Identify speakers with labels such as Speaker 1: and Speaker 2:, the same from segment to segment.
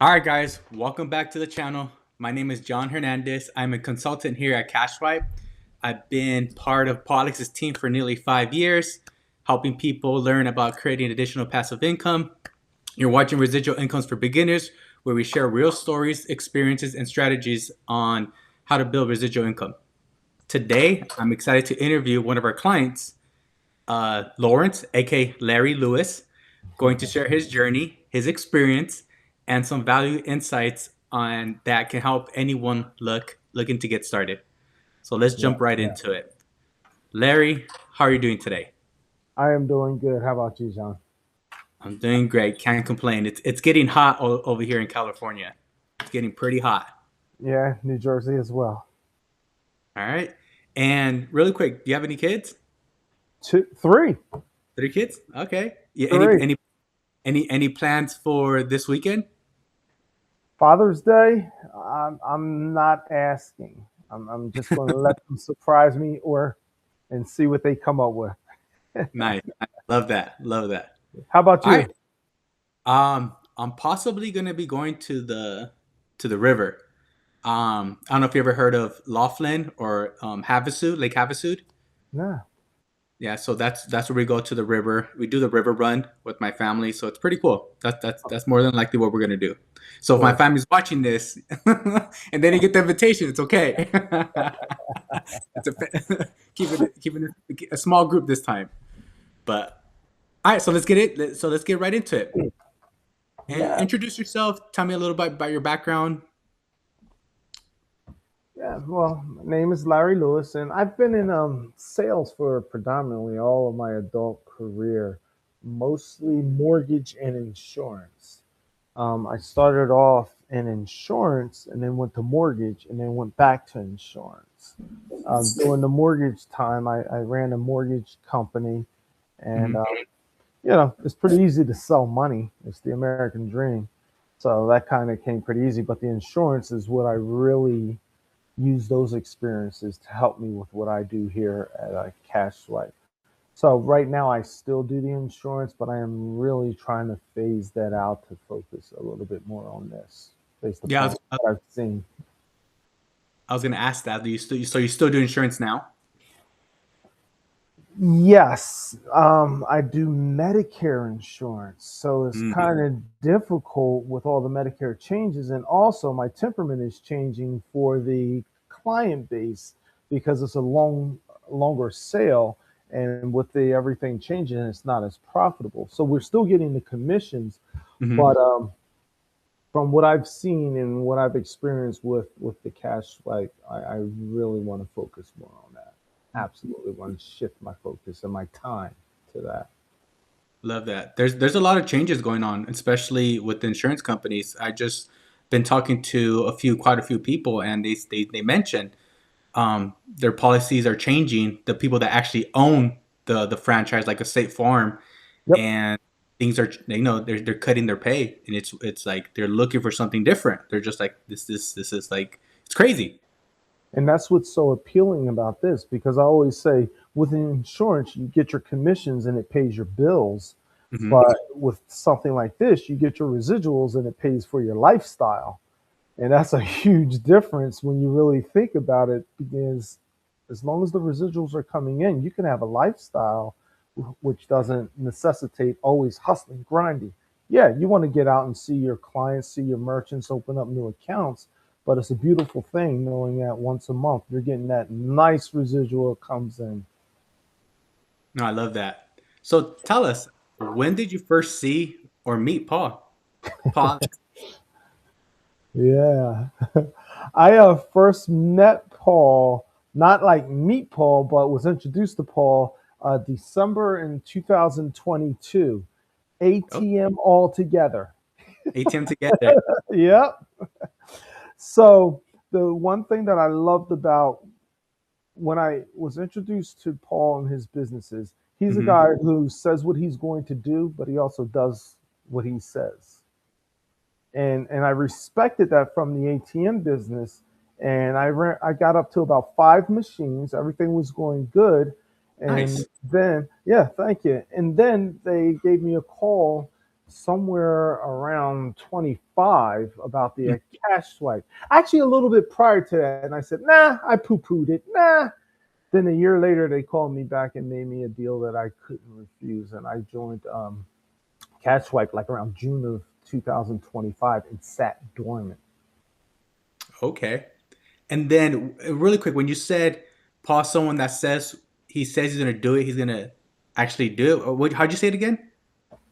Speaker 1: All right, guys, welcome back to the channel. My name is John Hernandez. I'm a consultant here at Cashswipe. I've been part of Paul Alex's team for nearly 5 years, helping people learn about creating additional passive income. You're watching Residual Incomes for Beginners, where we share real stories, experiences, and strategies on how to build residual income. Today, I'm excited to interview one of our clients, Lawrence, aka Larry Lewis, going to share his journey, his experience, and some value insights on that can help anyone looking to get started. So let's jump right into it. Larry, how are you doing today?
Speaker 2: I am doing good. How about you, John?
Speaker 1: I'm doing great. Can't complain. It's getting hot over here in California. It's getting pretty hot.
Speaker 2: Yeah, New Jersey as well.
Speaker 1: All right. And really quick, do you have any kids?
Speaker 2: Two, three,
Speaker 1: 3 kids? Okay. Yeah. Any
Speaker 2: three.
Speaker 1: any any plans for this weekend?
Speaker 2: Father's Day. I'm not asking. I'm just going to let them surprise me and see what they come up with.
Speaker 1: Nice. Love that. Love that.
Speaker 2: How about
Speaker 1: All right.
Speaker 2: you?
Speaker 1: I'm possibly gonna be going to the river. I don't know if you ever heard of Laughlin or Havasu, Lake Havasu.
Speaker 2: Yeah.
Speaker 1: Yeah, so that's where we go to the river. We do the river run with my family, so it's pretty cool. That's more than likely what we're gonna do. So if my
Speaker 2: Cool.
Speaker 1: family's watching this and they didn't get the invitation, it's okay. it's a keeping it a small group this time. But all right, so let's get right into it. And
Speaker 2: Yeah.
Speaker 1: introduce yourself. Tell me a little bit about your background.
Speaker 2: Yeah. Well, my name is Larry Lewis, and I've been in sales for predominantly all of my adult career, mostly mortgage and insurance. I started off in insurance and then went to mortgage and then went back to insurance. During the mortgage time, I ran a mortgage company, and
Speaker 1: Hmm.
Speaker 2: it's pretty easy to sell money. It's the American dream. So that kind of came pretty easy. But the insurance is what I really use those experiences to help me with what I do here at Cash Swipe. So right now I still do the insurance, but I am really trying to phase that out to focus a little bit more on this based
Speaker 1: Yeah,
Speaker 2: upon what I've seen.
Speaker 1: I was gonna ask that. Do you still so you still do insurance now?
Speaker 2: Yes, I do Medicare insurance, so it's
Speaker 1: Mm,
Speaker 2: kind of difficult with all the Medicare changes, and also my temperament is changing for the client base because it's a longer sale, and with the everything changing, it's not as profitable. So we're still getting the commissions,
Speaker 1: hmm.
Speaker 2: but from what I've seen and what I've experienced with the cash, like I really want to focus more on that. Absolutely want to shift my focus and my time to that.
Speaker 1: Love that. There's a lot of changes going on, especially with the insurance companies. I just been talking to quite a few people, and they mentioned their policies are changing. The people that actually own the franchise, like a State Farm,
Speaker 2: Yep.
Speaker 1: and things are they're cutting their pay, and it's like they're looking for something different. They're just like this is like it's crazy.
Speaker 2: And that's what's so appealing about this because I always say with insurance, you get your commissions and it pays your bills.
Speaker 1: Hmm.
Speaker 2: But with something like this, you get your residuals and it pays for your lifestyle. And that's a huge difference when you really think about it because as long as the residuals are coming in, you can have a lifestyle which doesn't necessitate always hustling, grinding. Yeah, you want to get out and see your clients, see your merchants, open up new accounts, but it's a beautiful thing knowing that once a month you're getting that nice residual comes in.
Speaker 1: No, I love that. So tell us, when did you first see or meet Paul? Paul.
Speaker 2: Yeah. I first met Paul, not like meet Paul, but was introduced to Paul December in 2022.
Speaker 1: Oh,
Speaker 2: ATM all together.
Speaker 1: ATM together.
Speaker 2: Yep. So the one thing that I loved about when I was introduced to Paul and his businesses, he's a
Speaker 1: Hmm.
Speaker 2: guy who says what he's going to do, but he also does what he says. And I respected that from the ATM business. And I got up to about 5 machines. Everything was going good, and
Speaker 1: Nice.
Speaker 2: then yeah, thank you. And then they gave me a call somewhere around 25 about the cash swipe. Actually, a little bit prior to that, and I said, "Nah," I poo-pooed it. Nah. Then a year later, they called me back and made me a deal that I couldn't refuse, and I joined cash swipe like around June of 2025 and sat dormant.
Speaker 1: Okay. And then really quick, when you said Paul, someone that says he says he's gonna do it, he's gonna actually do it. Or how'd you say it again?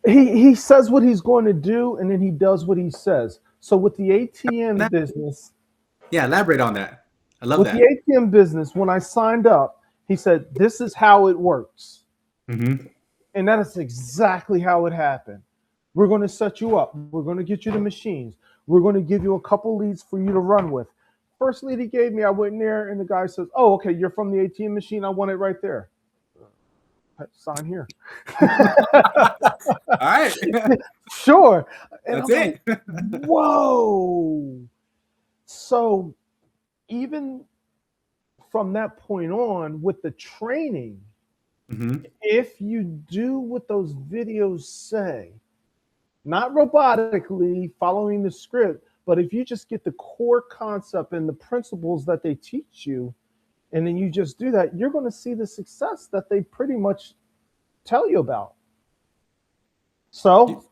Speaker 2: He says what he's going to do, and then he does what he says. So with the ATM
Speaker 1: That-
Speaker 2: business,
Speaker 1: Yeah, elaborate on that. I love
Speaker 2: with the
Speaker 1: that.
Speaker 2: ATM business, when I signed up, he said, "This is how it works."
Speaker 1: Mm-hmm.
Speaker 2: And that is exactly how it happened. We're going to set you up. We're going to get you the machines. We're going to give you a couple leads for you to run with. First lead he gave me, I went in there and the guy says, "Oh, okay, you're from the ATM machine. I want it right there. Sign here."
Speaker 1: All right.
Speaker 2: Sure. And
Speaker 1: That's
Speaker 2: I'm like,
Speaker 1: it.
Speaker 2: whoa. So even from that point on, with the training,
Speaker 1: Mm-hmm.
Speaker 2: if you do what those videos say, not robotically following the script, but if you just get the core concept and the principles that they teach you, and then you just do that, you're going to see the success that they pretty much tell you about. So,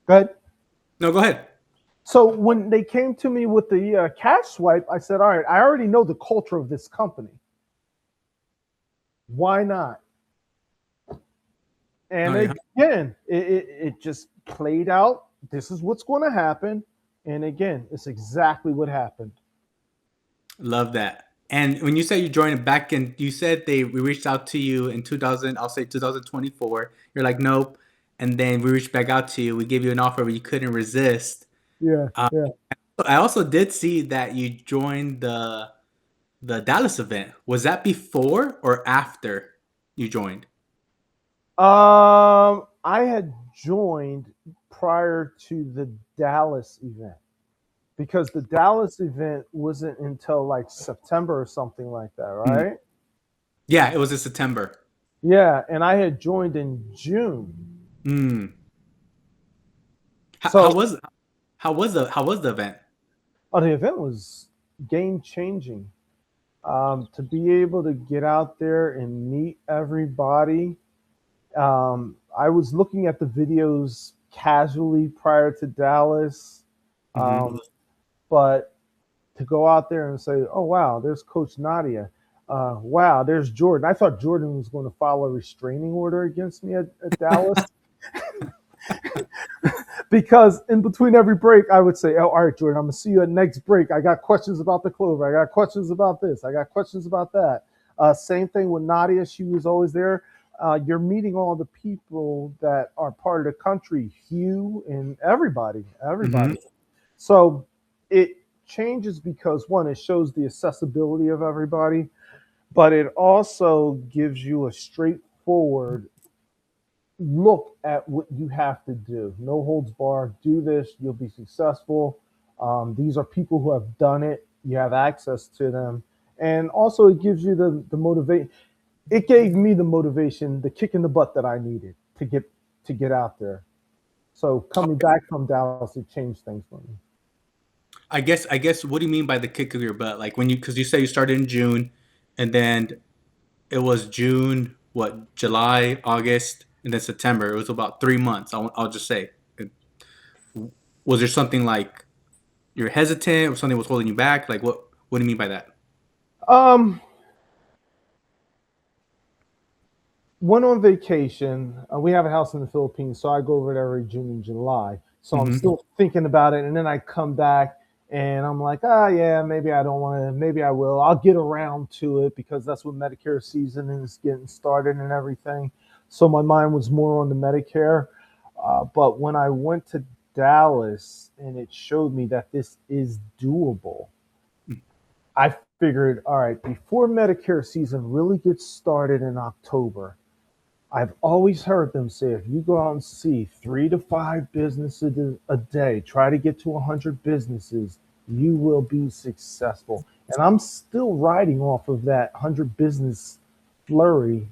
Speaker 2: good.
Speaker 1: No, go ahead.
Speaker 2: So when they came to me with the cash swipe, I said, "All right, I already know the culture of this company. Why not?"
Speaker 1: No,
Speaker 2: And
Speaker 1: yeah.
Speaker 2: again, it just played out. This is what's going to happen. And again, it's exactly what happened.
Speaker 1: Love that. And when you said you joined back in, you said we reached out to you in 2000, I'll say 2024. You're like, nope. And then we reached back out to you. We gave you an offer, but you couldn't resist.
Speaker 2: Yeah,
Speaker 1: Uh,
Speaker 2: yeah.
Speaker 1: I also did see that you joined the Dallas event. Was that before or after you joined?
Speaker 2: I had joined prior to the Dallas event because the Dallas event wasn't until like September or something like that,
Speaker 1: Mm.
Speaker 2: right?
Speaker 1: Yeah, it was in September.
Speaker 2: Yeah, and I had joined in June.
Speaker 1: Mm. How, how
Speaker 2: So
Speaker 1: was how was the event?
Speaker 2: the event was game changing. To be able to get out there and meet everybody. I was looking at the videos casually prior to Dallas,
Speaker 1: Hmm.
Speaker 2: but to go out there and say, "Oh wow, there's Coach Nadia. Wow, there's Jordan." I thought Jordan was going to file a restraining order against me at Dallas because in between every break, I would say, "Oh, all right, Jordan, I'm gonna see you at next break. I got questions about the clover. I got questions about this. I got questions about that." Same thing with Nadia; she was always there. You're meeting all the people that are part of the country, Hugh and everybody.
Speaker 1: Hmm.
Speaker 2: So it changes because one, it shows the accessibility of everybody, but it also gives you a straightforward look at what you have to do. No holds barred. Do this, you'll be successful. These are people who have done it. You have access to them, and also it gives you the motivation. It gave me the motivation, the kick in the butt that I needed to get out there. So coming back from Dallas, it changed things for me.
Speaker 1: I guess what do you mean by the kick of your butt? Like when you because you said you started in June, and then it was June, what, July, August, and then September. It was about 3 months. I'll just say. Was there something like you're hesitant or something was holding you back? Like what do you mean by that?
Speaker 2: Um, Went on vacation. We have a house in the Philippines, so I go over there every June and July. So I'm
Speaker 1: Hmm.
Speaker 2: still thinking about it, and then I come back and I'm like, ah, yeah, maybe I don't want to. Maybe I will. I'll get around to it because that's when Medicare season is getting started and everything. So my mind was more on the Medicare. But when I went to Dallas and it showed me that this is doable, I figured, all right, before Medicare season really gets started in October, I've always heard them say if you go out and see 3 to 5 businesses a day, try to get to 100 businesses, you will be successful. And I'm still riding off of that 100 business flurry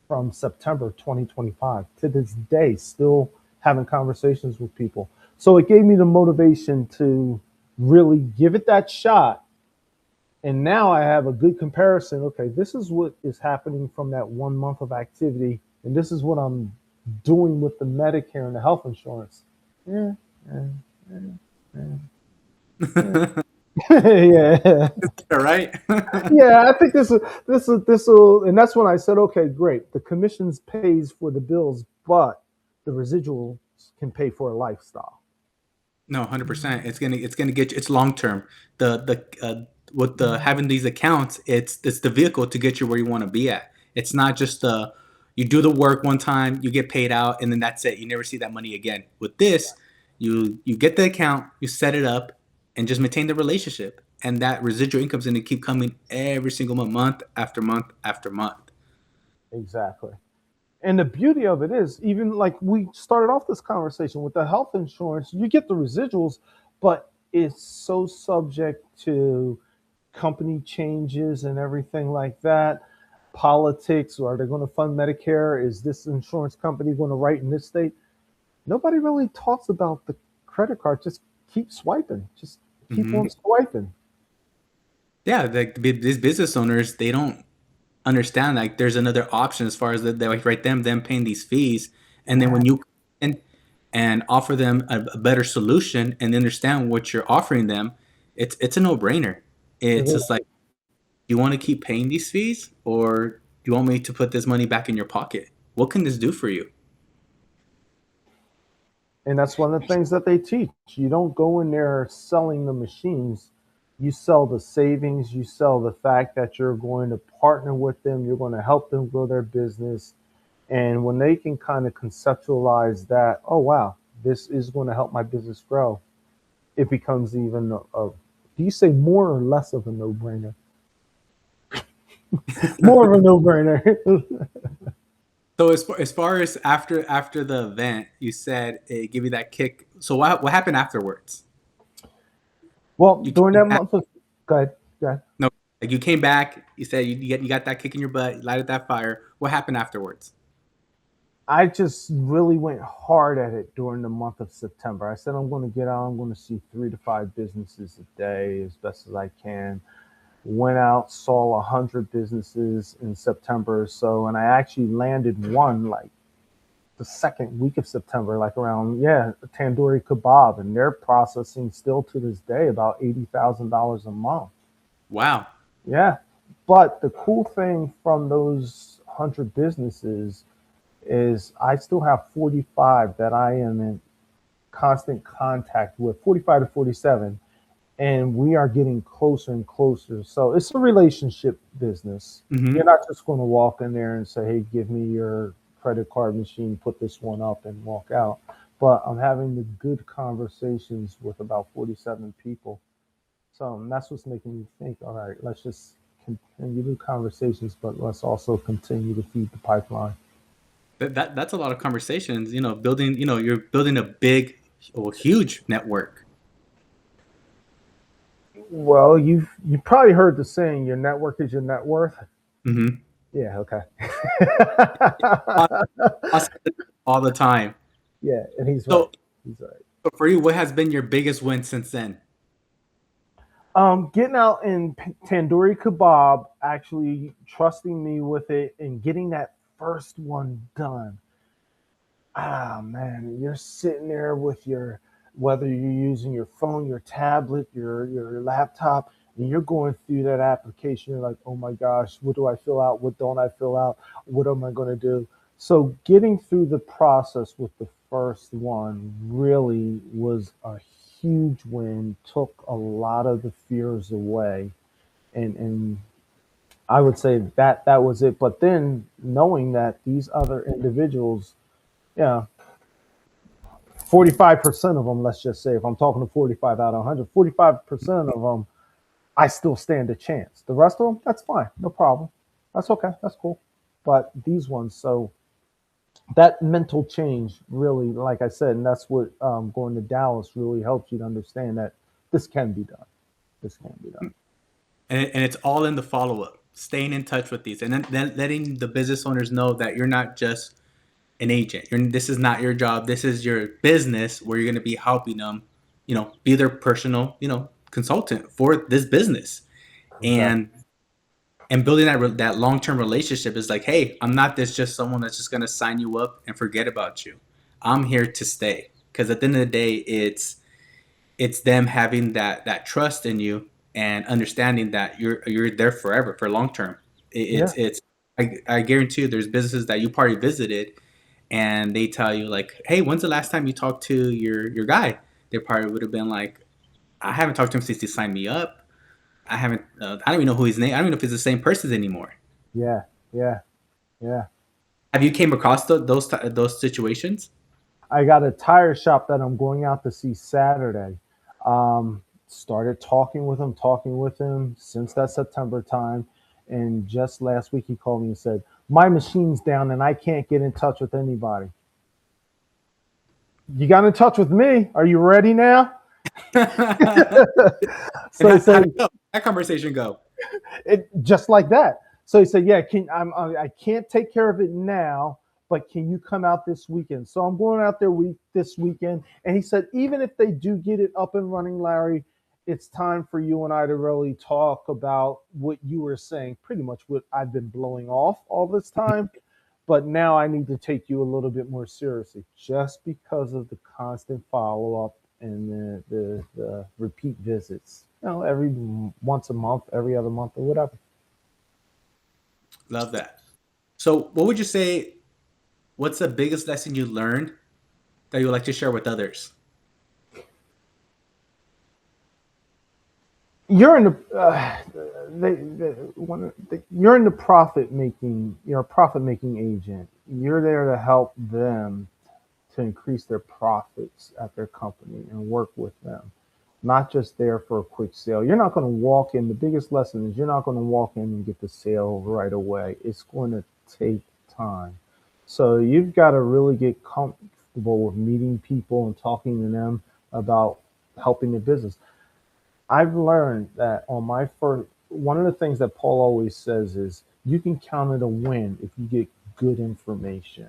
Speaker 2: from September 2025 to this day, still having conversations with people. So it gave me the motivation to really give it that shot. And now I have a good comparison. Okay, this is what is happening from that 1 month of activity, and this is what I'm doing with the Medicare and the health insurance. Yeah, yeah, yeah, yeah. Yeah.
Speaker 1: All right.
Speaker 2: Yeah, I think this will, and that's when I said, okay, great. The commissions pays for the bills, but the residuals can pay for a lifestyle.
Speaker 1: No, 100%. It's gonna get you. It's long term. With the having these accounts, it's the vehicle to get you where you want to be at. It's not just you do the work one time, you get paid out, and then that's it. You never see that money again. With this, you get the account, you set it up, and just maintain the relationship, and that residual income's gonna keep coming every single month, month after month after month.
Speaker 2: Exactly. And the beauty of it is, even like we started off this conversation with the health insurance, you get the residuals, but it's so subject to company changes and everything like that. Politics, are they going to fund Medicare? Is this insurance company going to write in this state? Nobody really talks about the credit card. Just keep swiping. Just keep
Speaker 1: Hmm.
Speaker 2: on swiping.
Speaker 1: Yeah, like these business owners, they don't understand like there's another option as far as that they like right them paying these fees, and then
Speaker 2: Yeah,
Speaker 1: when you come in and offer them a better solution and understand what you're offering them, it's a no-brainer.
Speaker 2: it
Speaker 1: It's
Speaker 2: is.
Speaker 1: just like, you want to keep paying these fees, or do you want me to put this money back in your pocket? What can this do for you?
Speaker 2: And that's one of the things that they teach. You don't go in there selling the machines. You sell the savings. You sell the fact that you're going to partner with them. You're going to help them grow their business. And when they can kind of conceptualize that, oh, wow, this is going to help my business grow, it becomes even do you say more or less of a no brainer? More of a no brainer.
Speaker 1: So as far as after the event, you said it gave you that kick. So what happened afterwards?
Speaker 2: Well,
Speaker 1: You
Speaker 2: during
Speaker 1: came
Speaker 2: that
Speaker 1: back.
Speaker 2: month of, go ahead, go ahead.
Speaker 1: No, like you came back. You said you got that kick in your butt. You lighted that fire. What happened afterwards?
Speaker 2: I just really went hard at it during the month of September. I said I'm going to get out. I'm going to see 3 to 5 businesses a day as best as I can. Went out, saw 100 businesses in September or so, and I actually landed one like the second week of September, like around Tandoori Kebab, and they're processing still to this day about $80,000 a month.
Speaker 1: Wow.
Speaker 2: Yeah, but the cool thing from those 100 businesses is I still have 45 that I am in constant contact with, 45 to 47, and we are getting closer and closer. So it's a relationship business. You're
Speaker 1: Hmm.
Speaker 2: not just going to walk in there and say, hey, give me your credit card machine, put this one up, and walk out. But I'm having the good conversations with about 47 people. So that's what's making me think, all right, let's just continue the conversations, but let's also continue to feed the pipeline.
Speaker 1: That's a lot of conversations. Building. You're building a big or huge network.
Speaker 2: Well, you probably heard the saying, "Your network is your net worth."
Speaker 1: Hmm.
Speaker 2: Yeah. Okay.
Speaker 1: All the time.
Speaker 2: Yeah, and he's right.
Speaker 1: So,
Speaker 2: He's right.
Speaker 1: so for you, what has been your biggest win since then?
Speaker 2: Getting out in Tandoori Kebab, actually trusting me with it, and getting that first one done. Ah, man, you're sitting there with your, whether you're using your phone, your tablet, your laptop, and you're going through that application. You're like, oh my gosh, what do I fill out? What don't I fill out? What am I going to do? So getting through the process with the first one really was a huge win. Took a lot of the fears away, and I would say that that was it. But then knowing that these other individuals, yeah, 45% of them, let's just say, if I'm talking to 45 out of 100, 45% of them, I still stand a chance. The rest of them, that's fine. No problem. That's okay. That's cool. But these ones, so that mental change really, like I said, and that's what going to Dallas really helps you to understand that this can be done. This can be done.
Speaker 1: And it's all in the follow up, staying in touch with these, and then letting the business owners know that you're not just an agent. This is not your job. This is your business where you're going to be helping them, be their personal, consultant for this business.
Speaker 2: Correct.
Speaker 1: And building that long-term relationship is like, hey, I'm not this just someone that's just going to sign you up and forget about you. I'm here to stay. Because at the end of the day, it's them having that trust in you and understanding that you're there forever for long term.
Speaker 2: Yeah.
Speaker 1: It's I guarantee you there's businesses that you probably visited and they tell you like, hey, when's the last time you talked to your guy? They probably would have been like, I haven't talked to him since he signed me up. I haven't. I don't even know who his name. I don't even know if it's the same person anymore.
Speaker 2: Yeah. Yeah. Yeah.
Speaker 1: Have you came across those situations?
Speaker 2: I got a tire shop that I'm going out to see Saturday. Started talking with him since that September time. And just last week, he called me and said, my machine's down and I can't get in touch with anybody. You got in touch with me. Are you ready now?
Speaker 1: And
Speaker 2: So he
Speaker 1: how
Speaker 2: said,
Speaker 1: did that conversation go?
Speaker 2: it just like that. So he said, "Yeah, I can't take care of it now, but can you come out this weekend?" So I'm going out there this weekend, and he said, even if they do get it up and running, Larry, it's time for you and I to really talk about what you were saying, pretty much what I've been blowing off all this time. But now I need to take you a little bit more seriously, just because of the constant follow up and the repeat visits. Every once a month, every other month, or whatever.
Speaker 1: Love that. So, what would you say? What's the biggest lesson you learned that you would like to share with others?
Speaker 2: You're in the you're in the profit making. You're a profit making agent. You're there to help them to increase their profits at their company and work with them, not just there for a quick sale. You're not going to walk in. The biggest lesson is you're not going to walk in and get the sale right away. It's going to take time. So you've got to really get comfortable with meeting people and talking to them about helping their business. I've learned that on my first, one of the things that Paul always says is you can count it a win if you get good information.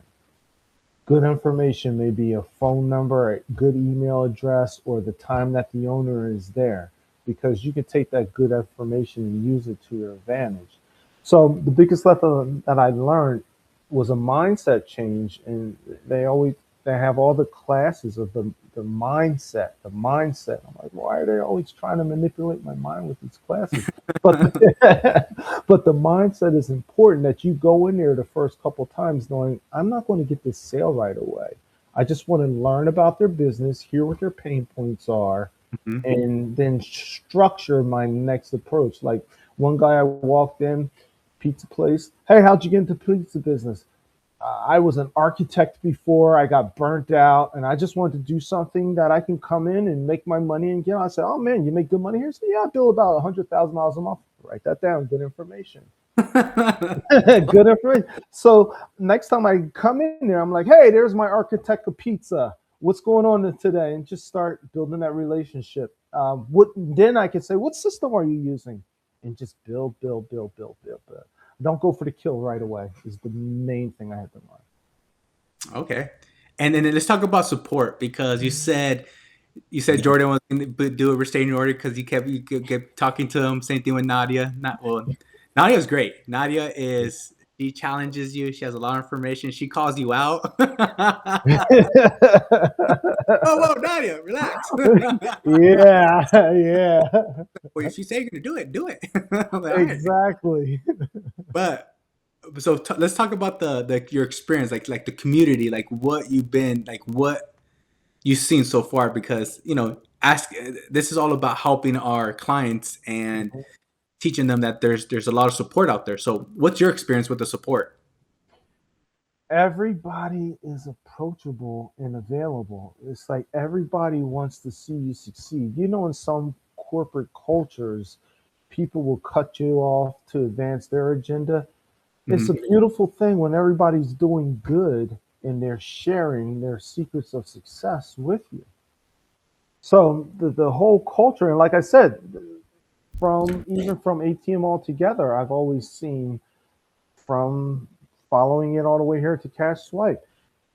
Speaker 2: Good information may be a phone number, a good email address, or the time that the owner is there, because you can take that good information and use it to your advantage. So the biggest lesson that I learned was a mindset change, and they have all the classes of the mindset. I'm like, why are they always trying to manipulate my mind with these classes? But but the mindset is important, that you go in there the first couple times knowing I'm not going to get this sale right away. I just want to learn about their business, hear what their pain points are,
Speaker 1: Mhm.
Speaker 2: and then structure my next approach. Like one guy I walked in, pizza place. Hey, how'd you get into pizza business? I was an architect before. I got burnt out, and I just wanted to do something that I can come in and make my money and get. I said, "Oh man, you make good money here." So yeah, I bill about $100,000 a month. Write that down. Good information. Good information. So next time I come in there, I'm like, "Hey, there's my architect of pizza. What's going on today?" And just start building that relationship. What then I can say, "What system are you using?" And just build, build, build, build, build, build. Don't go for the kill right away. Is the main thing I had to learn.
Speaker 1: Okay. And then let's talk about support because you said Jordan was going to do a restraining order because you kept talking to him. Same thing with Nadia. Nadia's great. Nadia is she challenges you. She has a lot of information. She calls you out. Whoa, whoa, Nadia, relax.
Speaker 2: Yeah, yeah,
Speaker 1: Well, if you say you're gonna do it, do it. I'm like, all right.
Speaker 2: exactly.
Speaker 1: But let's talk about the your experience, like the community, like what you've been, like what you've seen so far. Because ask this is all about helping our clients and teaching them that there's a lot of support out there. So, what's your experience with the support?
Speaker 2: Everybody is approachable and available. It's like everybody wants to see you succeed. In some corporate cultures, people will cut you off to advance their agenda. It's a
Speaker 1: Hmm.
Speaker 2: beautiful thing when everybody's doing good and they're sharing their secrets of success with you. So the whole culture, and like I said, from ATM altogether, I've always seen, from following it all the way here to cash swipe.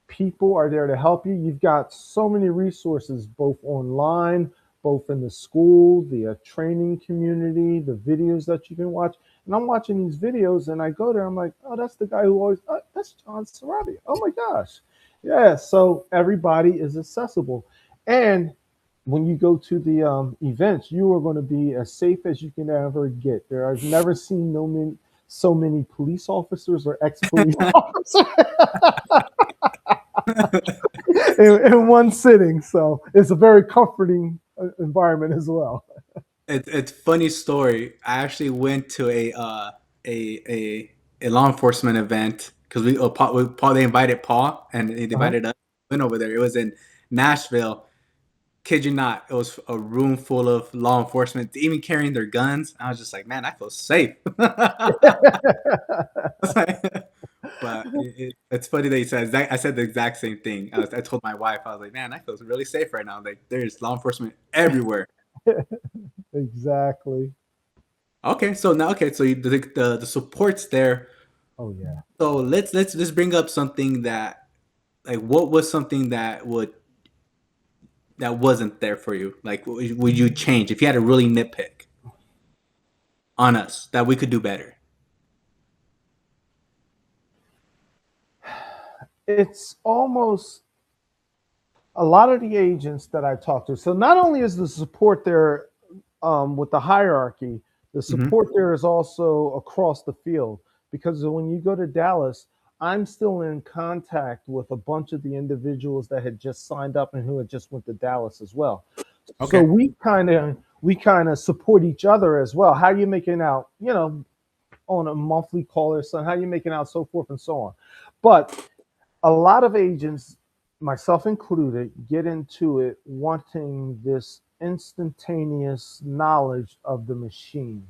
Speaker 2: People are there to help you. You've got so many resources, both online, both in the school, the training community, the videos that you can watch. And I'm watching these videos and I go there, I'm like, oh, that's the guy who always, oh, that's John Sarabia. Oh my gosh. Yeah. So everybody is accessible. And when you go to the events, you are going to be as safe as you can ever get. There, I've never seen so many police officers or ex-police officers in one sitting. So it's a very comforting environment as well.
Speaker 1: It's funny story. I actually went to a a a law enforcement event because Paul, they invited Paul and they
Speaker 2: Uh-huh.
Speaker 1: invited us. Went over there. It was in Nashville. Kid you not, it was a room full of law enforcement, even carrying their guns. I was just like, man, I feel safe. But it's funny that you said I said the exact same thing. I told my wife, I was like, man, I feel really safe right now. Like there's law enforcement everywhere.
Speaker 2: Exactly.
Speaker 1: Okay, so now so the support's there.
Speaker 2: Oh yeah.
Speaker 1: So let's bring up something that like what was something that wasn't there for you? Like would you change if you had to really nitpick on us that we could do better?
Speaker 2: It's almost a lot of the agents that I talk to. So not only is the support there with the hierarchy, the
Speaker 1: Hmm.
Speaker 2: support there is also across the field because when you go to Dallas, I'm still in contact with a bunch of the individuals that had just signed up and who had just went to Dallas as well. So
Speaker 1: Okay.
Speaker 2: we kind of support each other as well. How are you making out, on a monthly call or something? How are you making out, so forth and so on. But a lot of agents, myself included, get into it wanting this instantaneous knowledge of the machines.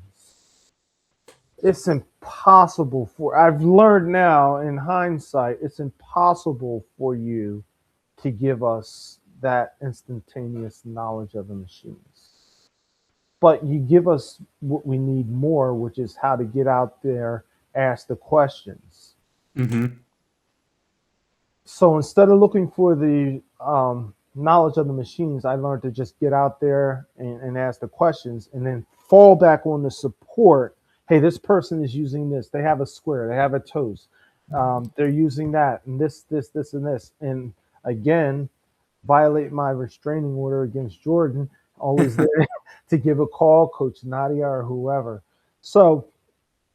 Speaker 2: It's impossible for, I've learned now in hindsight, it's impossible for you to give us that instantaneous knowledge of the machines. But you give us what we need more, which is how to get out there, ask the questions.
Speaker 1: Hmm.
Speaker 2: So instead of looking for the knowledge of the machines, I learned to just get out there and ask the questions and then fall back on the support. Hey, this person is using this. They have a square, they have a toast. They're using that and this, and this. And again, violate my restraining order against Jordan, always there to give a call, Coach Nadia or whoever. So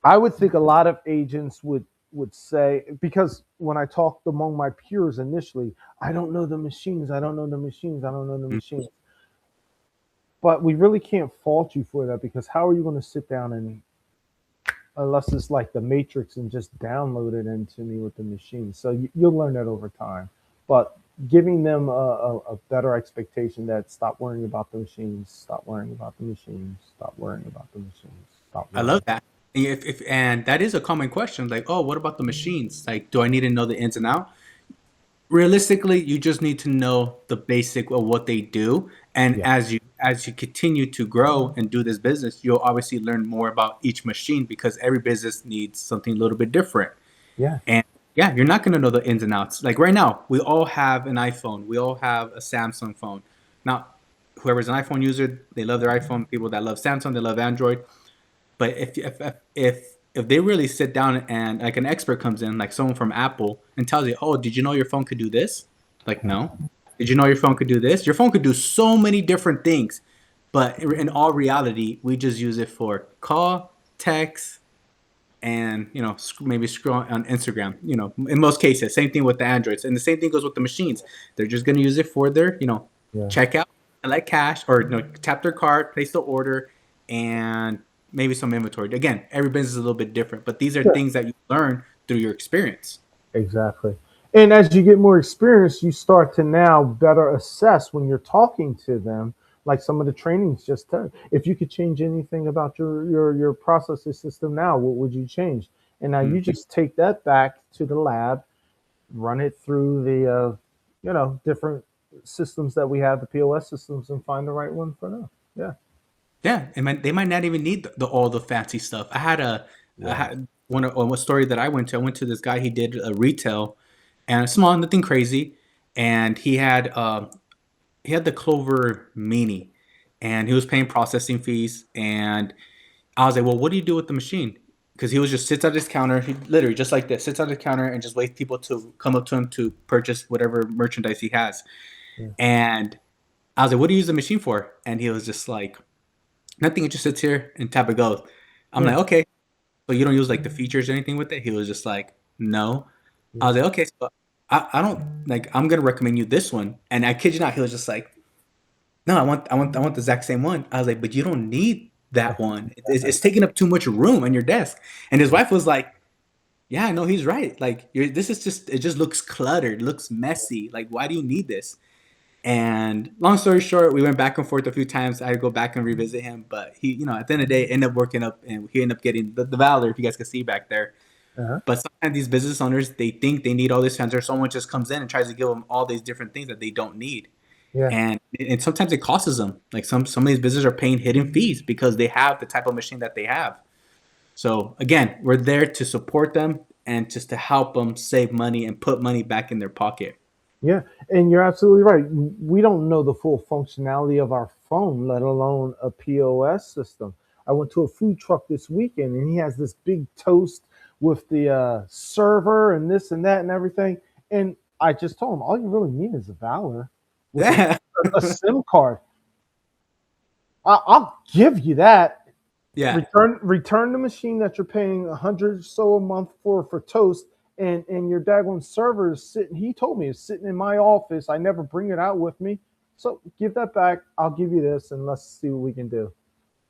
Speaker 2: I would think a lot of agents would say, because when I talked among my peers initially, I don't know the machines, I don't know the machines, I don't know the machines. But we really can't fault you for that because how are you going to sit down and unless it's like the Matrix and just download it into me with the machine? So you'll learn that over time. But giving them a better expectation that stop worrying about the machines, stop worrying about the machines, stop worrying about the machines, stop
Speaker 1: I
Speaker 2: worrying.
Speaker 1: love that. If and that is a common question, like, oh, what about the machines? Like, do I need to know the ins and out? Realistically, you just need to know the basic of what they do, and
Speaker 2: Yeah,
Speaker 1: as you continue to grow and do this business, you'll obviously learn more about each machine because every business needs something a little bit different.
Speaker 2: yeah,
Speaker 1: And yeah, you're not going to know the ins and outs. Like right now, we all have an iPhone, we all have a Samsung phone. Now, whoever's an iPhone user, they love their iPhone. People that love Samsung, they love Android. But if they really sit down and like an expert comes in, like someone from Apple, and tells you, "Oh, did you know your phone could do this?" Like,
Speaker 2: yeah,
Speaker 1: no. Did you know your phone could do this? Your phone could do so many different things, but in all reality, we just use it for call, text, and maybe scroll on Instagram. In most cases, same thing with the Androids, and the same thing goes with the machines. They're just gonna use it for their
Speaker 2: yeah.
Speaker 1: checkout, collect cash, or tap their card, place the order, and maybe some inventory. Again, every business is a little bit different, but these are
Speaker 2: Yeah,
Speaker 1: things that you learn through your experience.
Speaker 2: exactly. And as you get more experience, you start to now better assess when you're talking to them. Like some of the trainings just tell, if you could change anything about your processing system now, what would you change? And now
Speaker 1: Mm.
Speaker 2: you just take that back to the lab, run it through the different systems that we have, the POS systems, and find the right one for them. Yeah,
Speaker 1: Yeah, they might not even need all the fancy stuff. I
Speaker 2: yeah,
Speaker 1: had one story that I went to. I went to this guy. He did a retail. and small, nothing crazy. And he had the Clover Mini, and he was paying processing fees. And I was like, "Well, what do you do with the machine?" Because he was just sits at his counter, he literally just like this, sits at the counter and just waits people to come up to him to purchase whatever merchandise he has.
Speaker 2: Yeah.
Speaker 1: And I was like, "What do you use the machine for?" And he was just like, "Nothing. It just sits here and tap it goes." I'm
Speaker 2: Yeah.
Speaker 1: like, "Okay, so you don't use like the features or anything with it?" He was just like, "No." I
Speaker 2: Yeah.
Speaker 1: was like, "Okay, so I don't like. I'm gonna recommend you this one." And I kid you not, he was just like, "No, I want the exact same one." I was like, "But you don't need that one. It's taking up too much room on your desk." And his wife was like, "Yeah, no, he's right. Like, this is just it just looks cluttered, looks messy. Like, why do you need this?" And long story short, we went back and forth a few times. I go back and revisit him, but he, at the end of the day, ended up working up, and he ended up getting the Valor. If you guys can see back there.
Speaker 2: Uh-huh.
Speaker 1: But sometimes these business owners, they think they need all these fans, or someone just comes in and tries to give them all these different things that they don't need.
Speaker 2: Yeah.
Speaker 1: And sometimes it costs them. Like some of these businesses are paying hidden fees because they have the type of machine that they have. So again, we're there to support them and just to help them save money and put money back in their pocket.
Speaker 2: Yeah, and you're absolutely right. We don't know the full functionality of our phone, let alone a POS system. I went to a food truck this weekend, and he has this big toast with the server and this and that and everything. And I just told him, all you really need is a Valor with
Speaker 1: Yeah.
Speaker 2: a SIM card. I'll give you that.
Speaker 1: Yeah.
Speaker 2: Return the machine that you're paying 100 or so a month for toast, and your daggone server is sitting. He told me it's sitting in my office. I never bring it out with me. So give that back. I'll give you this, and let's see what we can do.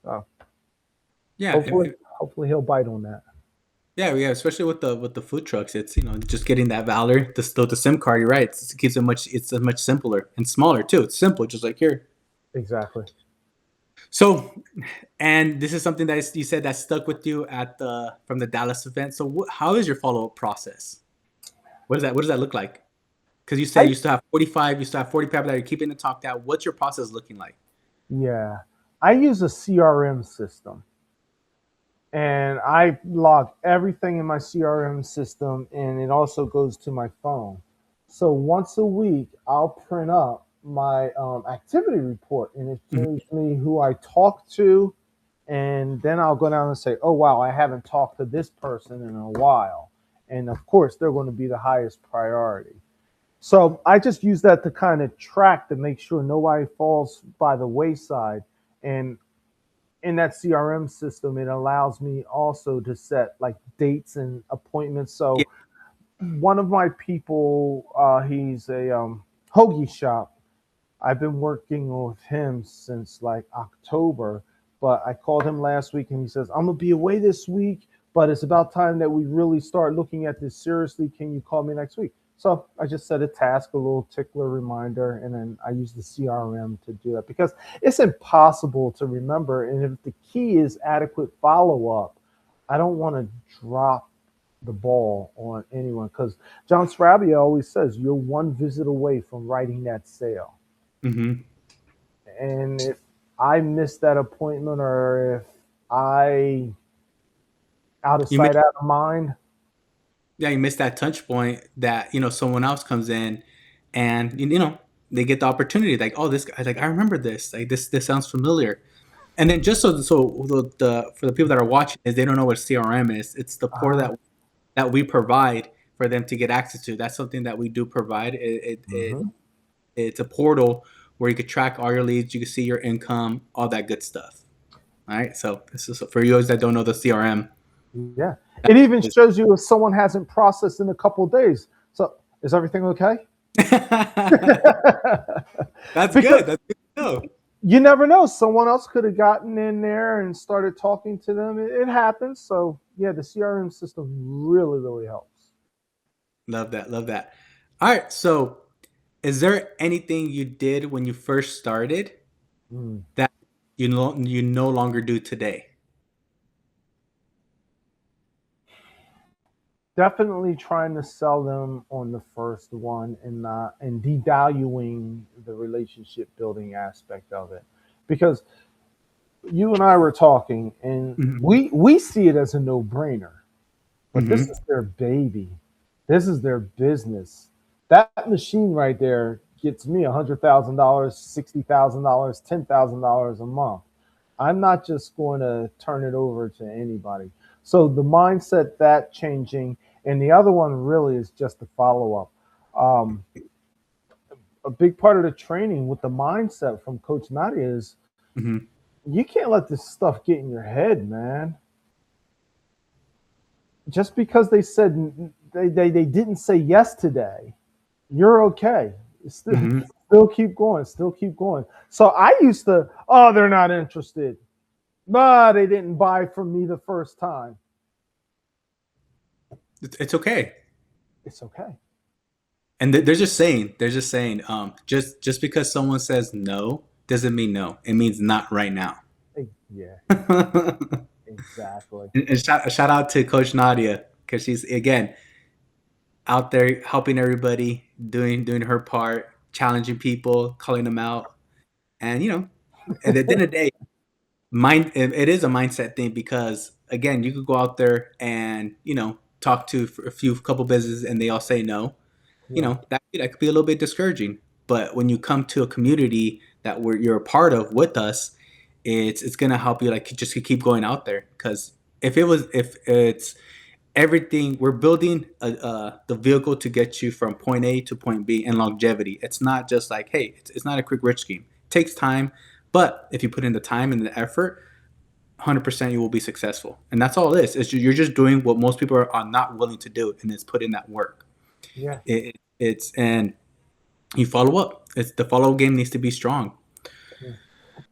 Speaker 2: Uh,
Speaker 1: Yeah.
Speaker 2: hopefully he'll bite on that.
Speaker 1: Yeah. Especially with the food trucks, it's just getting that Valor, the SIM card. You're right. It keeps it much. It's a much simpler and smaller too. It's simple, just like here.
Speaker 2: Exactly.
Speaker 1: So, and this is something that you said that stuck with you at the from the Dallas event. So, how is your follow up process? What does that look like? Because you said
Speaker 2: I
Speaker 1: you still have 45, you still have 40 people that you're keeping the talk down. What's your process looking like?
Speaker 2: Yeah, I use a CRM system, and I log everything in my CRM system, and it also goes to my phone. So once a week, I'll print up my activity report, and it
Speaker 1: Mhm.
Speaker 2: shows me who I talked to, and then I'll go down and say, "Oh wow, I haven't talked to this person in a while," and of course, they're going to be the highest priority. So I just use that to kind of track to make sure nobody falls by the wayside, and in that CRM system, it allows me also to set like dates and appointments.
Speaker 1: Yeah,
Speaker 2: So one of my people, he's a hoagie shop. I've been working with him since like October, but I called him last week and he says, "I'm gonna be away this week, but it's about time that we really start looking at this seriously. Can you call me next week?" So I just set a task, a little tickler reminder, and then I use the CRM to do that because it's impossible to remember. And if the key is adequate follow up, I don't want to drop the ball on anyone because John Srabia always says you're one visit away from writing that sale.
Speaker 1: hmm
Speaker 2: And if I miss that appointment or if I out of
Speaker 1: you miss
Speaker 2: sight, out of mind,
Speaker 1: yeah, you miss that touch point that someone else comes in, and they get the opportunity. Like, oh, this guy, like I remember this. Like this sounds familiar. And then just so the for the people that are watching is they don't know what CRM is. It's the portal
Speaker 2: uh,
Speaker 1: that we provide for them to get access to. That's something that we do provide.
Speaker 2: mhm.
Speaker 1: It's a portal where you could track all your leads, you can see your income, all that good stuff. All right. So this is for you that don't know the CRM.
Speaker 2: Yeah, it even shows you if someone hasn't processed in a couple of days. So is everything okay?
Speaker 1: That's
Speaker 2: Because
Speaker 1: good. That's good to know.
Speaker 2: you never know, someone else could have gotten in there and started talking to them. It happens. So yeah, the CRM system really helps.
Speaker 1: Love that. Love that. All right. So is there anything you did when you first started
Speaker 2: Mm.
Speaker 1: that you no longer do today?
Speaker 2: Definitely trying to sell them on the first one and not and devaluing the relationship building aspect of it, because you and I were talking and
Speaker 1: hmm
Speaker 2: we see it as a no brainer, but this
Speaker 1: hmm
Speaker 2: is their baby. This is their business. That machine right there gets me $100,000, $60,000, $10,000 a month. I'm not just going to turn it over to anybody. So the mindset that changing, and the other one really is just the follow up. Um, a big part of the training with the mindset from Coach Nadia is
Speaker 1: Hmm.
Speaker 2: you can't let this stuff get in your head, man. Just because they said they didn't say yes today, you're okay. Still,
Speaker 1: Hmm.
Speaker 2: still keep going. Still keep going. So I used to, oh, they're not interested. But they didn't buy from me the first time.
Speaker 1: It's okay.
Speaker 2: It's okay.
Speaker 1: And they're just saying, just because someone says no doesn't mean no. It means not right now.
Speaker 2: Yeah,
Speaker 1: and
Speaker 2: exactly.
Speaker 1: shout out to Coach Nadia because she's again out there helping everybody, doing her part, challenging people, calling them out, and at the end of the day, it is a mindset thing because again, you could go out there and talk to a few couple businesses and they all say no.
Speaker 2: Yeah,
Speaker 1: That could be a little bit discouraging. But when you come to a community that you're a part of with us, it's gonna help you like just to keep going out there because if it's everything we're building the vehicle to get you from point A to point B and longevity. It's not just like hey, it's not a quick rich scheme. It takes time, but if you put in the time and the effort, 100% you will be successful. And that's all it is. You're just doing what most people are not willing to do, and it's put in that work.
Speaker 2: yeah.
Speaker 1: It's and you follow up. It's the follow up game needs to be strong.
Speaker 2: Yeah.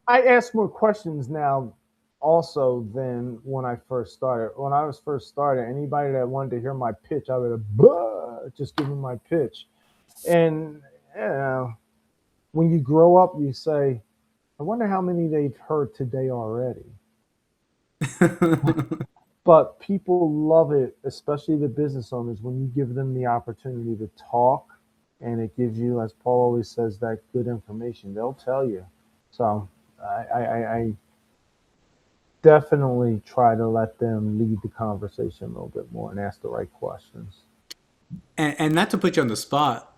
Speaker 2: I ask more questions now also than when I first started. When I was first started, anybody that wanted to hear my pitch, I would have just give them my pitch. And you know, when you grow up, you say, I wonder how many they've heard today already. But people love it, especially the business owners, when you give them the opportunity to talk and it gives you, as Paul always says, that good information. They'll tell you. So I definitely try to let them lead the conversation a little bit more and ask the right questions.
Speaker 1: And not to put you on the spot,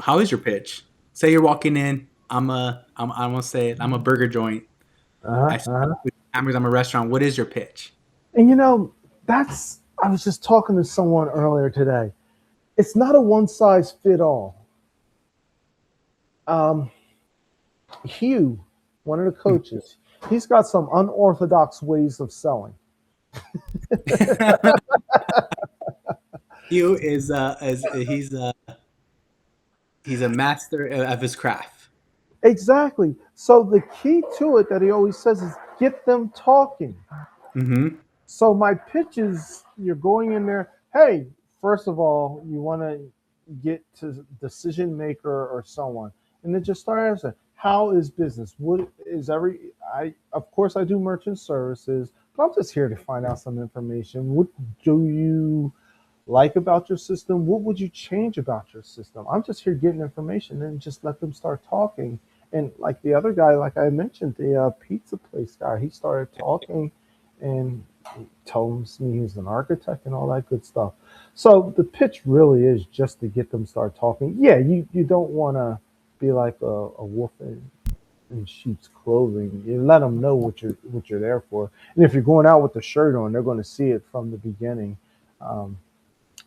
Speaker 1: how is your pitch? Say you're walking in. I want to say it. I'm a burger joint.
Speaker 2: Uh-huh,
Speaker 1: I sell
Speaker 2: uh-huh.
Speaker 1: food, hammers. I'm a restaurant. What is your pitch?
Speaker 2: And that's, I was just talking to someone earlier today. It's not a one size fit all. Um, Hugh, one of the coaches, he's got some unorthodox ways of selling.
Speaker 1: Hugh is he's a master of his craft.
Speaker 2: Exactly. So the key to it that he always says is get them talking.
Speaker 1: Mm-hmm.
Speaker 2: So my pitch is you're going in there, hey, first of all, you want to get to decision maker or someone. And then just start asking, how is business? What is I of course I do merchant services, but I'm just here to find out some information. What do you like about your system? What would you change about your system? I'm just here getting information and just let them start talking. And like the other guy, like I mentioned, the pizza place guy, he started talking and he told me he's an architect and all that good stuff. So the pitch really is just to get them start talking. Yeah, you don't want to be like a wolf in sheep's clothing. You let them know what you're there for. And if you're going out with the shirt on, they're going to see it from the beginning. Um,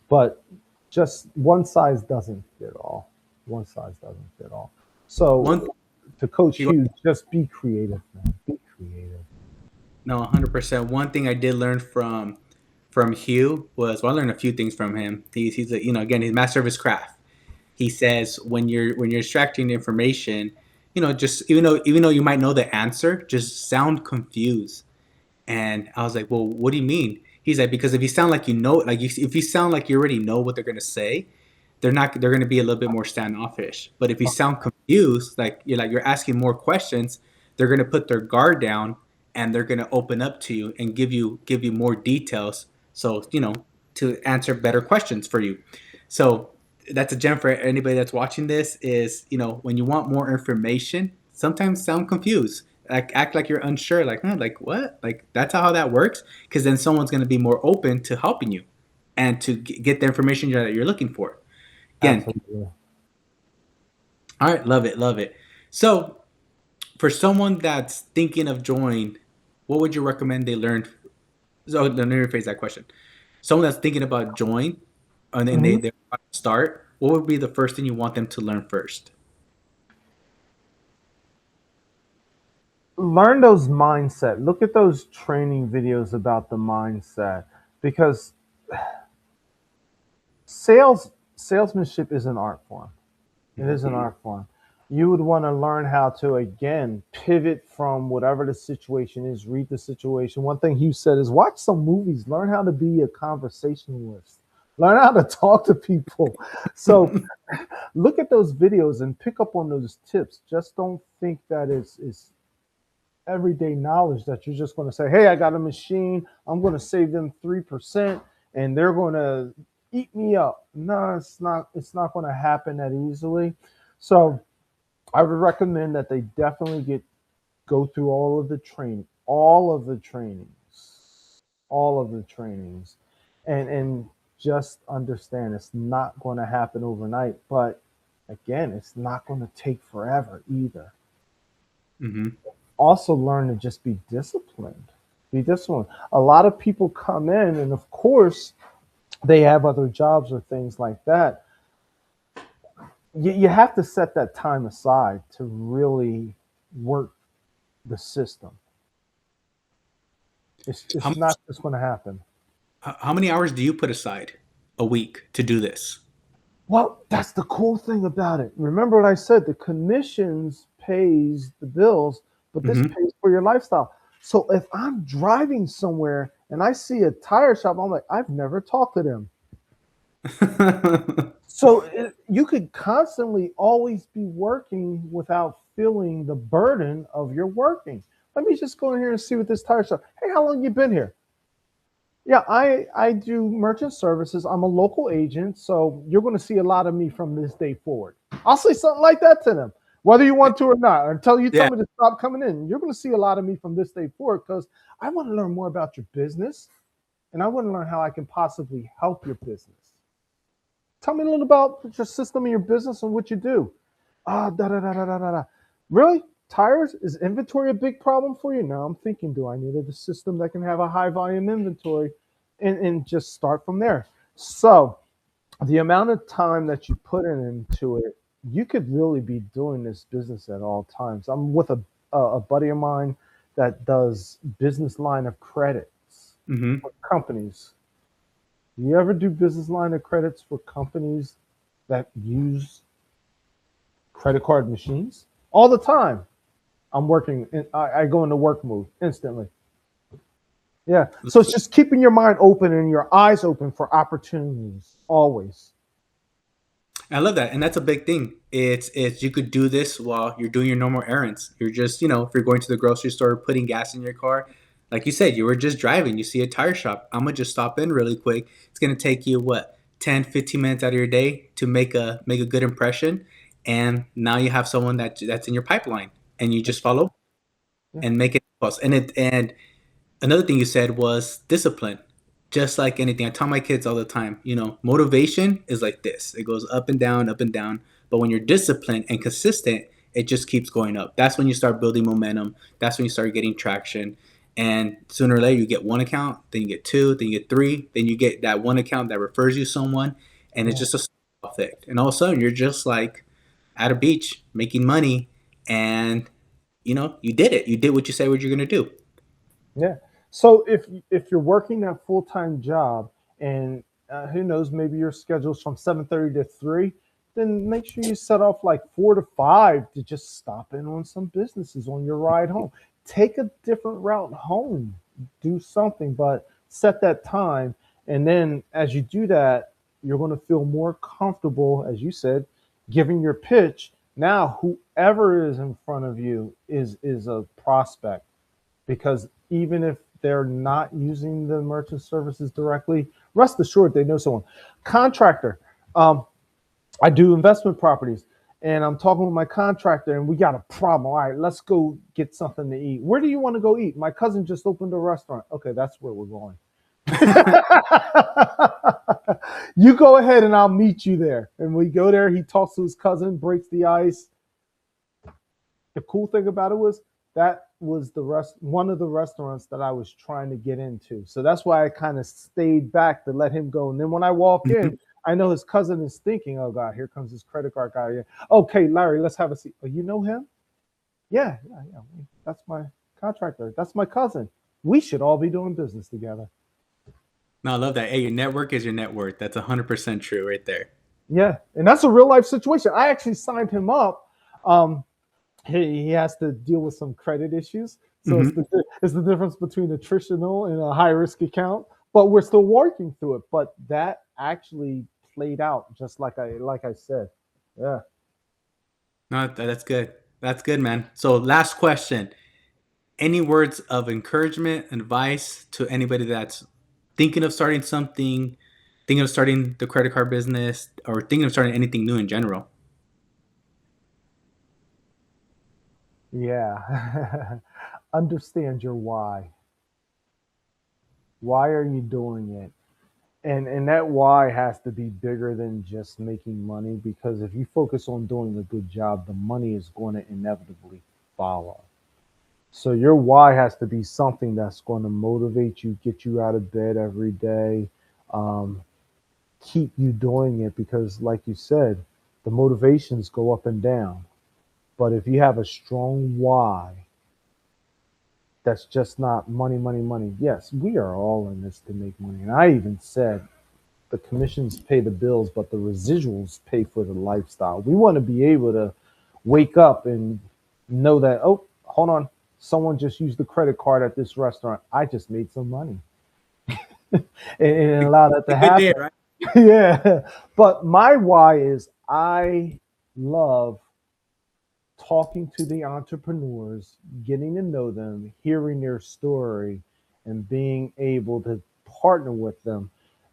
Speaker 2: but just one size doesn't fit all. One size doesn't fit all. So
Speaker 1: One
Speaker 2: to Coach
Speaker 1: you
Speaker 2: Hughes, just be creative, man. Be creative.
Speaker 1: No, 100%. One thing I did learn from Hugh was well, I learned a few things from him. He's a, again he's master of his craft. He says when you're extracting information, just even though you might know the answer, just sound confused. And I was like, well, what do you mean? He's like, because if you sound like if you sound like you already know what they're gonna say, they're gonna be a little bit more standoffish. But if you sound confused, like you're asking more questions, they're gonna put their guard down and they're gonna open up to you and give you more details. So to answer better questions for you. So that's a gem for anybody that's watching this is when you want more information, sometimes sound confused, like act like you're unsure, like like what, like that's how that works, because then someone's going to be more open to helping you. and to get the information that you're looking for. Again,
Speaker 2: Absolutely.
Speaker 1: all right, love it, love it. So, for someone that's thinking of joining, what would you recommend they learn? So, let me rephrase that question. Someone that's thinking about join, and then
Speaker 2: Mhm.
Speaker 1: they're about to start, what would be the first thing you want them to learn first?
Speaker 2: Learn those mindset. Look at those training videos about the mindset, because salesmanship is an art form. It is an art form. You would want to learn how to, again, pivot from whatever the situation is, read the situation. One thing Hugh said is watch some movies, learn how to be a conversationalist, learn how to talk to people. So look at those videos and pick up on those tips. Just don't think that it's everyday knowledge that you're just going to say, hey, I got a machine, I'm going to save them 3% and they're going to eat me up. No, it's not going to happen that easily. So I would recommend that they definitely go through all of the trainings, and just understand it's not going to happen overnight. But again, it's not going to take forever either.
Speaker 1: Mm-hmm.
Speaker 2: Also learn to just be disciplined. Be disciplined. A lot of people come in, and of course, they have other jobs or things like that. You have to set that time aside to really work the system.
Speaker 1: How
Speaker 2: It's
Speaker 1: much?
Speaker 2: not just going to happen.
Speaker 1: How many hours do you put aside a week to do this?
Speaker 2: Well, that's the cool thing about it. Remember what I said, the commissions pays the bills, but this
Speaker 1: Mm-hmm.
Speaker 2: pays for your lifestyle. So if I'm driving somewhere and I see a tire shop, I'm like, I've never talked to them. So you could constantly always be working without feeling the burden of your working. Let me just go in here and see what this tire shop. Hey, how long you been here? Yeah, I do merchant services. I'm a local agent, so you're going to see a lot of me from this day forward. I'll say something like that to them, whether you want to or not. Until you tell
Speaker 1: Yeah.
Speaker 2: me to stop coming in, you're going to see a lot of me from this day forward because I want to learn more about your business and I want to learn how I can possibly help your business. Tell me a little about your system and your business and what you do. Ah, da da da da da da. Really? Tires? Is inventory a big problem for you? Now I'm thinking, do I need a system that can have a high volume inventory, and just start from there? So the amount of time that you put into it, you could really be doing this business at all times. I'm with a buddy of mine that does business line of credits
Speaker 1: Mm-hmm.
Speaker 2: for companies. You ever do business line of credits for companies that use credit card machines? All the time. I'm working, I go into work mode instantly. Yeah. So it's just keeping your mind open and your eyes open for opportunities always.
Speaker 1: I love that, and that's a big thing. It's you could do this while you're doing your normal errands. You're just if you're going to the grocery store, putting gas in your car, like you said, you were just driving. You see a tire shop. I'm gonna just stop in really quick. It's gonna take you what 10, 15 minutes out of your day to make a good impression, and now you have someone that's in your pipeline, and you just follow
Speaker 2: Yeah.
Speaker 1: and make it close. And another thing you said was discipline. Just like anything, I tell my kids all the time, motivation is like this. It goes up and down, up and down. But when you're disciplined and consistent, it just keeps going up. That's when you start building momentum. That's when you start getting traction. And sooner or later, you get one account, then you get two, then you get three, then you get that one account that refers you someone. And it's
Speaker 2: Yeah.
Speaker 1: just a snowball effect. And all of a sudden, you're just like at a beach making money. And, you did it. You did what you said what you're going to do.
Speaker 2: Yeah. So if you're working that full time job and who knows, maybe your schedule's from 7:30 to 3, then make sure you set off like 4 to 5 to just stop in on some businesses on your ride home. Take a different route home. Do something, but set that time. And then as you do that, you're going to feel more comfortable, as you said, giving your pitch. Now, whoever is in front of you is a prospect, because even if they're not using the merchant services directly, rest assured they know someone. Contractor. Um, I do investment properties, and I'm talking with my contractor, and we got a problem. All right, let's go get something to eat. Where do you want to go eat? My cousin just opened a restaurant. Okay, that's where we're going. You go ahead and I'll meet you there. And we go there. He talks to his cousin, breaks the ice. The cool thing about it was that was one of the restaurants that I was trying to get into. So that's why I kind of stayed back to let him go. And then when I walk in, I know his cousin is thinking, "Oh God, here comes this credit card guy." Okay, Larry, let's have a seat. Oh, you know him? Yeah, yeah, yeah. That's my contractor. That's my cousin. We should all be doing business together.
Speaker 1: No, I love that. Hey, your network is your net worth. That's 100% true right there.
Speaker 2: Yeah, and that's a real life situation. I actually signed him up. Um, he has to deal with some credit issues. So
Speaker 1: Hmm.
Speaker 2: it's the difference between a attritional and a high risk account. But we're still working through it. But that actually played out just like I said. Yeah.
Speaker 1: No, that's good. That's good, man. So, last question. Any words of encouragement, advice to anybody that's thinking of starting something, thinking of starting the credit card business, or thinking of starting anything new in general?
Speaker 2: Yeah. Understand your why. Why are you doing it? And that why has to be bigger than just making money, because if you focus on doing a good job, the money is going to inevitably follow. So your why has to be something that's going to motivate you, get you out of bed every day, um, keep you doing it, because like you said, the motivations go up and down. But if you have a strong why, that's just not money, money, money. Yes, we are all in this to make money. And I even said the commissions pay the bills, but the residuals pay for the lifestyle. We want to be able to wake up and know that, oh, hold on, someone just used the credit card at this restaurant. I just made some money. And allow that
Speaker 1: A
Speaker 2: to
Speaker 1: good day,
Speaker 2: happen.
Speaker 1: right?
Speaker 2: Yeah. But my why is I love talking to the entrepreneurs, getting to know them, hearing their story, and being able to partner with them.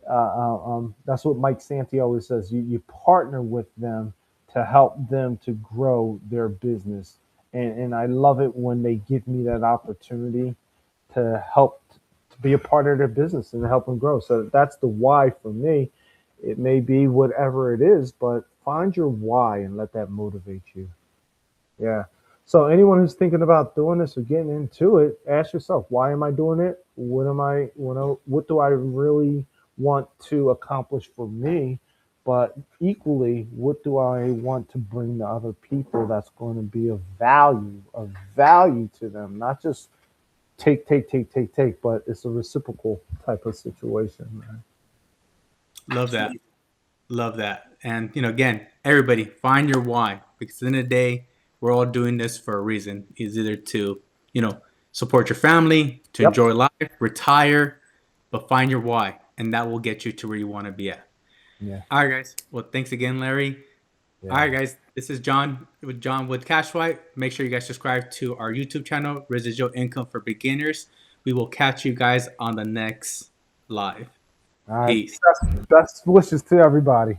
Speaker 2: That's what Mike Santi always says. You partner with them to help them to grow their business. And I love it when they give me that opportunity to help to be a part of their business and to help them grow. So that's the why for me. It may be whatever it is, but find your why and let that motivate you. Yeah. So anyone who's thinking about doing this or getting into it, ask yourself, why am I doing it? What do I really want to accomplish for me? But equally, what do I want to bring to other people that's going to be of value to them? Not just take, take, take, take, take, but it's a reciprocal type of situation, man.
Speaker 1: Love that. Love that. And, again, everybody find your why, because at the end of the day, we're all doing this for a reason. Is either to, support your family, to
Speaker 2: Yep.
Speaker 1: enjoy life, retire, but find your why, and that will get you to where you want to be at.
Speaker 2: Yeah.
Speaker 1: All right, guys. Well, thanks again, Larry. All
Speaker 2: Yeah.
Speaker 1: right, guys. This is John with Cashfly. Make sure you guys subscribe to our YouTube channel, Residual Income for Beginners. We will catch you guys on the next live.
Speaker 2: All right.
Speaker 1: Peace.
Speaker 2: Best wishes to everybody.